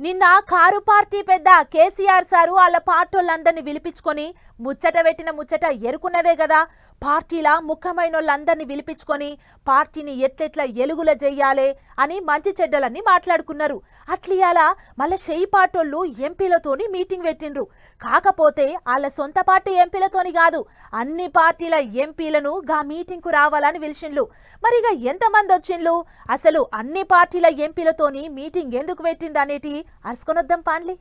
నిన్న car party పెద్ద KCR sir వాళ్ళ పార్టీలందరినీ పిలిపించుకొని ముచ్చట పెట్టిన ముచ్చట ఎరుకున్నదే కదా. పార్టీల ముఖ్యమైనోళ్ళందరినీ పిలిపించుకొని పార్టీని ఎట్లెట్లా ఎలుగుల చెయ్యాలే అని మంచి చెడ్డలన్నీ మాట్లాడుకున్నారు. అట్లియాల మళ్ళీ షెయి పార్టోళ్ళు ఎంపీలతోని మీటింగ్ పెట్టిండ్రు. కాకపోతే వాళ్ళ సొంత పార్టీ ఎంపీలతోని కాదు, అన్ని పార్టీల ఎంపీలను గా మీటింగ్కు రావాలని పిలిచిండ్రు. మరిగా ఎంతమంది వచ్చిండ్రు, అసలు అన్ని పార్టీల ఎంపీలతోని మీటింగ్ ఎందుకు పెట్టిండ్రు అనేటి అరుసుకొనొద్దాం పాన్లీ.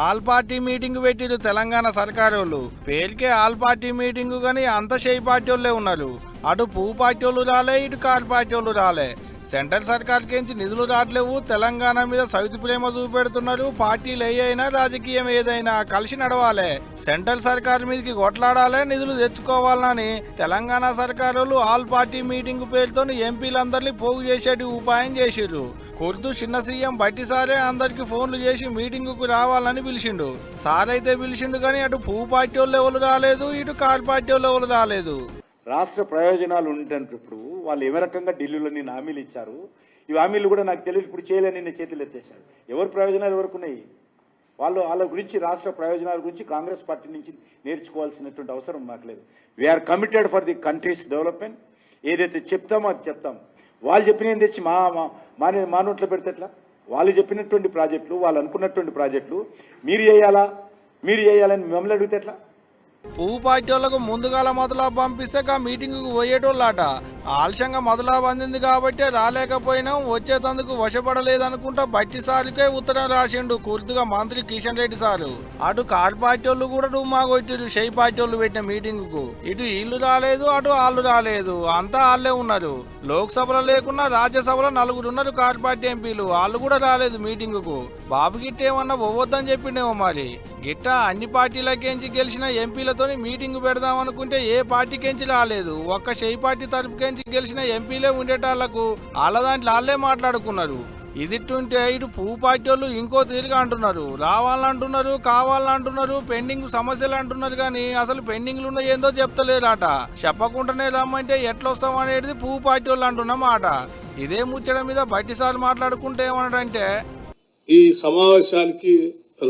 ఆల్ పార్టీ మీటింగ్ పెట్టిరు తెలంగాణ సర్కారు వాళ్ళు. పేరుకే ఆల్ పార్టీ మీటింగ్ గానీ అంత షెయి పార్టీ వాళ్ళే ఉన్నారు. అటు పువ్వు పార్టీ వాళ్ళు రాలే, ఇటు కారు పార్టీ వాళ్ళు రాలే. సెంట్రల్ సర్కార్కి నిధులు రావట్లేవు. తెలంగాణ మీద సవితి ప్రేమ చూపెడుతున్నారు. పార్టీలు అయినా రాజకీయం ఏదైనా కలిసి నడవాలి. సెంట్రల్ సర్కార్ మీదకి కొట్లాడాలి, నిధులు తెచ్చుకోవాలని తెలంగాణ సర్కారు ఆల్ పార్టీ మీటింగ్ పేరుతో ఎంపీలందరినీ పోగు చేసేటి ఉపాయం చేసిర్రు. కొద్దు చిన్న సీఎం బట్టి సారే అందరికి ఫోన్లు చేసి మీటింగుకు రావాలని పిలిచిండు. సార్ అయితే పిలిచిండు కానీ అటు పువ్వు పార్టీ వాళ్ళు ఎవరు రాలేదు, ఇటు కారు పార్టీ వాళ్ళు ఎవరు రాలేదు. రాష్ట్ర ప్రయోజనాలు ఉండేటప్పుడు వాళ్ళు ఏ రకంగా ఢిల్లీలో నేను హామీలు ఇచ్చారు. ఈ హామీలు కూడా నాకు తెలియదు, ఇప్పుడు చేయలేని నిన్న చేతులు ఎత్తేసారు. ఎవరి ప్రయోజనాలు ఎవరికి ఉన్నాయి? వాళ్ళ గురించి, రాష్ట్ర ప్రయోజనాల గురించి కాంగ్రెస్ పార్టీ నుంచి నేర్చుకోవాల్సినటువంటి అవసరం మాకు లేదు. We are committed for the country's development. ఏదైతే చెప్తామో అది చెప్తాం. వాళ్ళు చెప్పినది తెచ్చి మా నోట్లో పెడితే ఎట్లా? వాళ్ళు చెప్పినటువంటి ప్రాజెక్టులు, వాళ్ళు అనుకున్నటువంటి ప్రాజెక్టులు మీరు చేయాలని మమ్మల్ని అడిగితే ఎట్లా? పువ్వు పార్టీ వాళ్ళకు ముందుగాల మొదలాబ్ పంపిస్తే ఆ మీటింగ్కు పోయేటోళ్ళట. ఆలస్యంగా మొదలాబ్ అందింది కాబట్టి రాలేకపోయినా, వచ్చేటందుకు వశపడలేదనుకుంటా బట్టి సార్కే ఉత్తరం రాసిండు కుర్దుగా మంత్రి కిషన్ రెడ్డి సారు. అటు కారు పార్టీ వాళ్ళు కూడా డుమ్మా కొట్టిరు షెయి పార్టీ వాళ్ళు పెట్టిన మీటింగ్కు. ఇటు వీళ్ళు రాలేదు, అటు వాళ్ళు రాలేదు, అంతా వాళ్ళే ఉన్నారు. లోక్సభలో లేకున్నా రాజ్యసభలో 4 ఉన్నారు కారు పార్టీ ఎంపీలు, వాళ్ళు కూడా రాలేదు మీటింగుకు. బాబు గిట్ట ఏమన్నా పోవద్దని చెప్పిండేమో మరి. గిట్ట అన్ని పార్టీలకేంచి గెలిచిన ఎంపీలతోని మీటింగ్ పెడదాం అనుకుంటే ఏ పార్టీకేంచి రాలేదు. ఒక్క షెయి పార్టీ తరపుకేంచి గెలిచిన ఎంపీలే ఉండేటాళ్లకు వాళ్ళ దాంట్లో వాళ్ళే మాట్లాడుకున్నారు. ఇదిట్టుంటే ఇటు పువ్వు పార్టీ వాళ్ళు ఇంకో తీరుగా అంటున్నారు. రావాలంటున్నారు, కావాలంటున్నారు, పెండింగ్ సమస్యలు అంటున్నారు. కానీ అసలు పెండింగ్లు ఉన్న ఏందో చెప్తలేరట. చెప్పకుండానే రమ్మంటే ఎట్లొస్తాం అనేది పువ్వు పార్టీ వాళ్ళు అంటున్న మాట. ఇదే ముచ్చట మీద బట్టి సార్ మాట్లాడుకుంటే ఏమన్నాడంటే, ఈ సమావేశానికి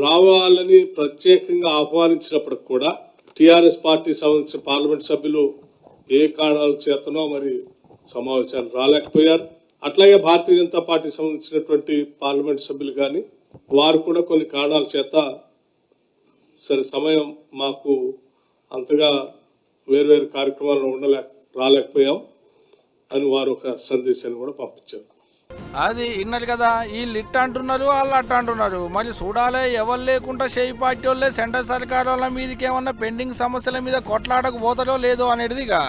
రావాలని ప్రత్యేకంగా ఆహ్వానించినప్పటికి కూడా టీఆర్ఎస్ పార్టీ సంబంధించిన పార్లమెంట్ సభ్యులు ఏ కారణాల చేతనో మరి సమావేశాలు రాలేకపోయారు. అట్లాగే భారతీయ జనతా పార్టీ సంబంధించినటువంటి పార్లమెంట్ సభ్యులు కానీ వారు కూడా కొన్ని కారణాల చేత సరే సమయం మాకు అంతగా వేర్వేరు కార్యక్రమాల్లో రాలేకపోయాం అని వారు ఒక సందేశాన్ని కూడా పంపించారు. అది విన్నారు కదా, వీళ్ళు ఇట్ట అంటున్నారు, వాళ్ళు అట్ట అంటున్నారు. మరి చూడాలే ఎవరు లేకుండా షెయి పార్టీ వాళ్ళే సెంట్రల్ సర్కార్ వాళ్ళ మీదకి ఏమన్నా పెండింగ్ సమస్యల మీద కొట్లాడకపోతారో లేదో అనేదిగా.